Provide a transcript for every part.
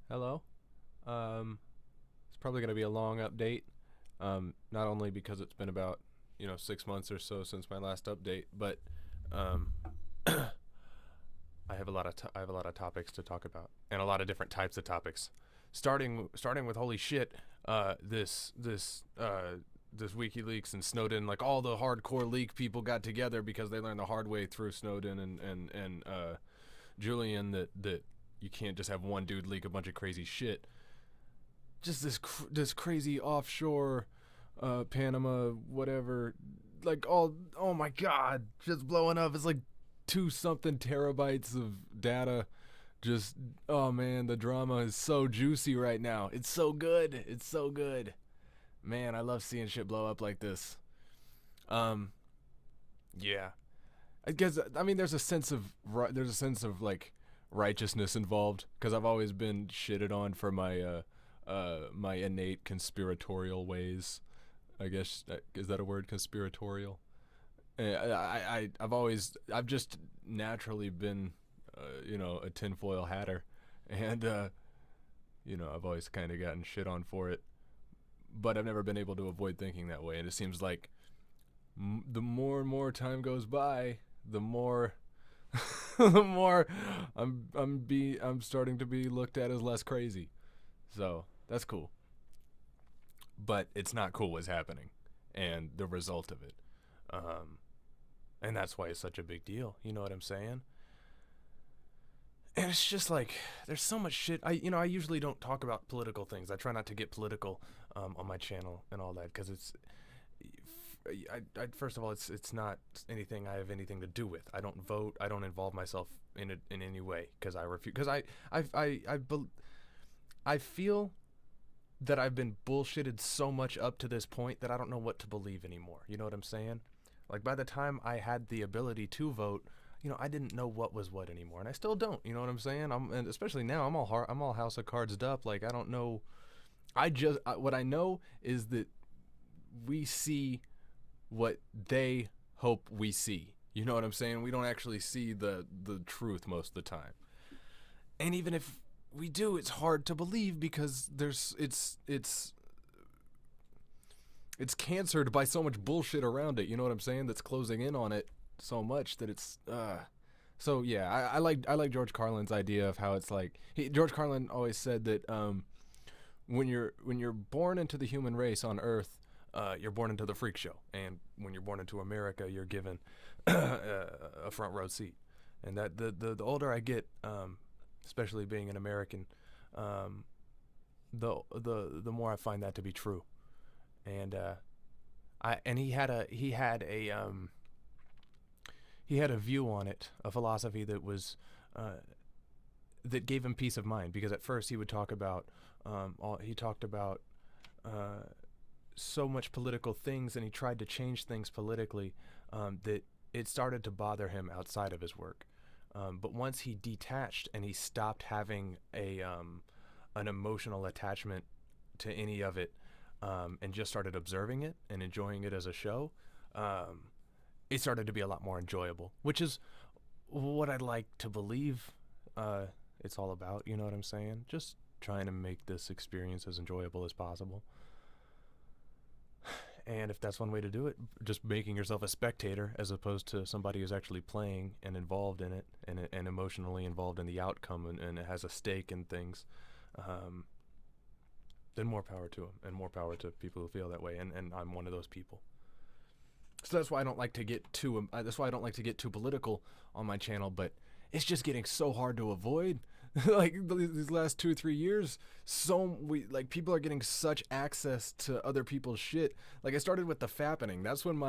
Hello. It's probably going to be a long update. Not only because it's been about 6 months or so since my last update, but um, I have a lot of topics to talk about, and a lot of different types of topics. Starting with holy shit, this WikiLeaks and Snowden, like all the hardcore leak people got together because they learned the hard way through Snowden and Julian that you can't just have one dude leak a bunch of crazy shit. Just this crazy offshore Panama whatever, like all, oh my god, just blowing up. It's like two something terabytes of data. Just, oh man, the drama is so juicy right now. It's so good. It's so good. Man, I love seeing shit blow up like this. Um yeah. I guess, I mean, there's a sense of like righteousness involved because I've always been shitted on for my innate conspiratorial ways. I guess, is that a word, conspiratorial? I've just naturally been a tinfoil hatter, and I've always kind of gotten shit on for it, but I've never been able to avoid thinking that way. And it seems like the more and more time goes by, the more the more I'm starting to be looked at as less crazy. So that's cool, but it's not cool what's happening and the result of it. Um, and that's why it's such a big deal. You know what I'm saying? And it's just like there's so much shit. I usually don't talk about political things. I try not to get political on my channel and all that because it's first of all, it's not anything I have anything to do with. I don't vote. I don't involve myself in it in any way because I refuse. Because I feel that I've been bullshitted so much up to this point that I don't know what to believe anymore. You know what I'm saying? Like by the time I had the ability to vote, I didn't know what was what anymore, and I still don't. You know what I'm saying? And especially now, I'm all house of cards up. Like I don't know. What I know is that we see what they hope we see. You know what I'm saying? We don't actually see the truth most of the time. And even if we do, it's hard to believe because it's cancered by so much bullshit around it. You know what I'm saying? That's closing in on it so much that it's so yeah, I like George Carlin's idea of how it's like George Carlin always said that when you're born into the human race on Earth, you're born into the freak show, and when you're born into America, you're given a front row seat. And that the older I get, especially being an American, the more I find that to be true. And he had a view on it, a philosophy that was that gave him peace of mind because at first he would talk about he talked about so much political things, and he tried to change things politically that it started to bother him outside of his work. But once he detached and he stopped having an emotional attachment to any of it, and just started observing it and enjoying it as a show, it started to be a lot more enjoyable, which is what I'd like to believe it's all about. You know what I'm saying? Just trying to make this experience as enjoyable as possible. And if that's one way to do it, just making yourself a spectator as opposed to somebody who's actually playing and involved in it and emotionally involved in the outcome and it has a stake in things, then more power to them and more power to people who feel that way. And I'm one of those people. So that's why I don't like to get too. That's why I don't like to get too political on my channel. But it's just getting so hard to avoid. Like these last 2 or 3 years, people are getting such access to other people's shit. Like I started with the fappening. That's when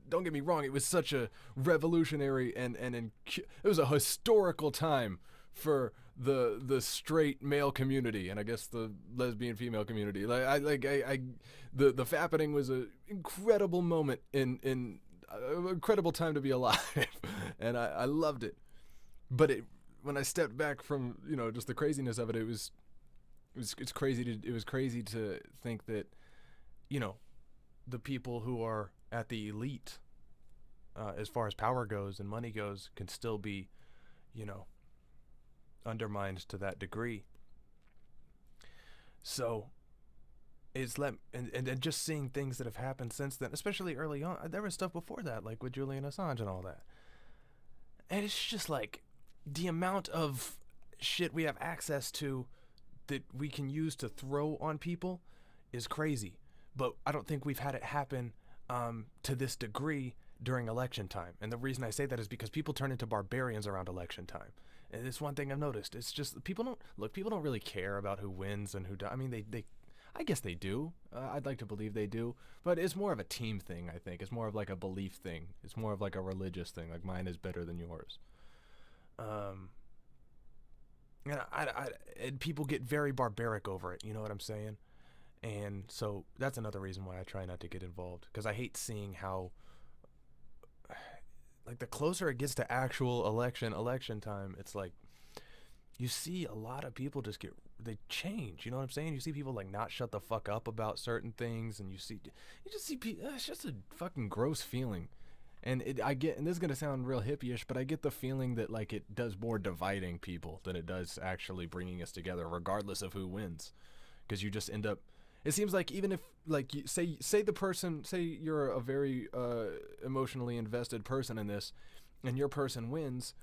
don't get me wrong, it was such a revolutionary it was a historical time for the straight male community and I guess the lesbian female community. The fappening was an incredible moment in an incredible time to be alive, and I loved it. But when I stepped back from just the craziness of it, it was crazy to think that you know the people who are at the elite, as far as power goes and money goes, can still be, you know, undermined to that degree. So and just seeing things that have happened since then, especially early on. There was stuff before that, like with Julian Assange and all that. And it's just like the amount of shit we have access to that we can use to throw on people is crazy. But I don't think we've had it happen to this degree during election time. And the reason I say that is because people turn into barbarians around election time. And it's one thing I've noticed. It's just people don't really care about who wins and who does. I mean, they I guess they do. I'd like to believe they do, but it's more of a team thing. I think it's more of like a belief thing. It's more of like a religious thing. Like mine is better than yours. Um, and and people get very barbaric over it. You know what I'm saying? And so that's another reason why I try not to get involved, because I hate seeing how, like, the closer it gets to actual election time, it's like you see a lot of people just they change. You know what I'm saying? You see people like not shut the fuck up about certain things, and you just see people. It's just a fucking gross feeling. And and this is gonna sound real hippie-ish, but I get the feeling that like it does more dividing people than it does actually bringing us together, regardless of who wins. Because you just end up. It seems like even if like say the person, say you're a very emotionally invested person in this, and your person wins,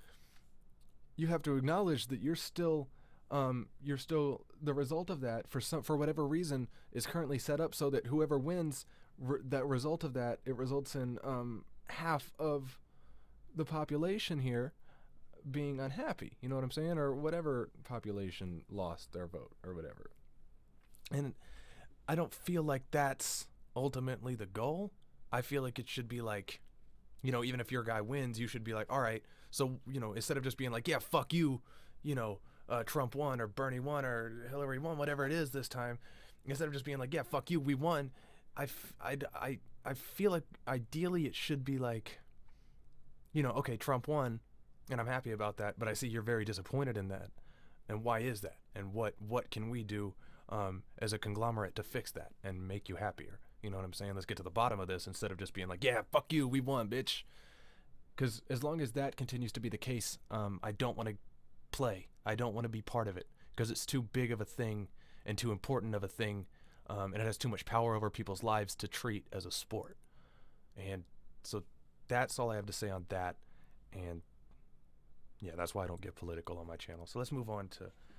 you have to acknowledge that you're still the result of that for whatever reason is currently set up so that whoever wins that result of that, it results in half of the population here being unhappy. You know what I'm saying? Or whatever population lost their vote or whatever. And I don't feel like that's ultimately the goal. I feel like it should be like, even if your guy wins, you should be like, all right, so, instead of just being like, yeah, fuck you, Trump won or Bernie won or Hillary won, whatever it is this time, instead of just being like, yeah, fuck you, we won, I feel like ideally it should be like, okay, Trump won, and I'm happy about that, but I see you're very disappointed in that. And why is that? And what can we do as a conglomerate to fix that and make you happier? You know what I'm saying? Let's get to the bottom of this instead of just being like, yeah, fuck you, we won, bitch. Because as long as that continues to be the case, I don't want to play. I don't want to be part of it because it's too big of a thing and too important of a thing, and it has too much power over people's lives to treat as a sport. And so that's all I have to say on that. And yeah, that's why I don't get political on my channel. So let's move on to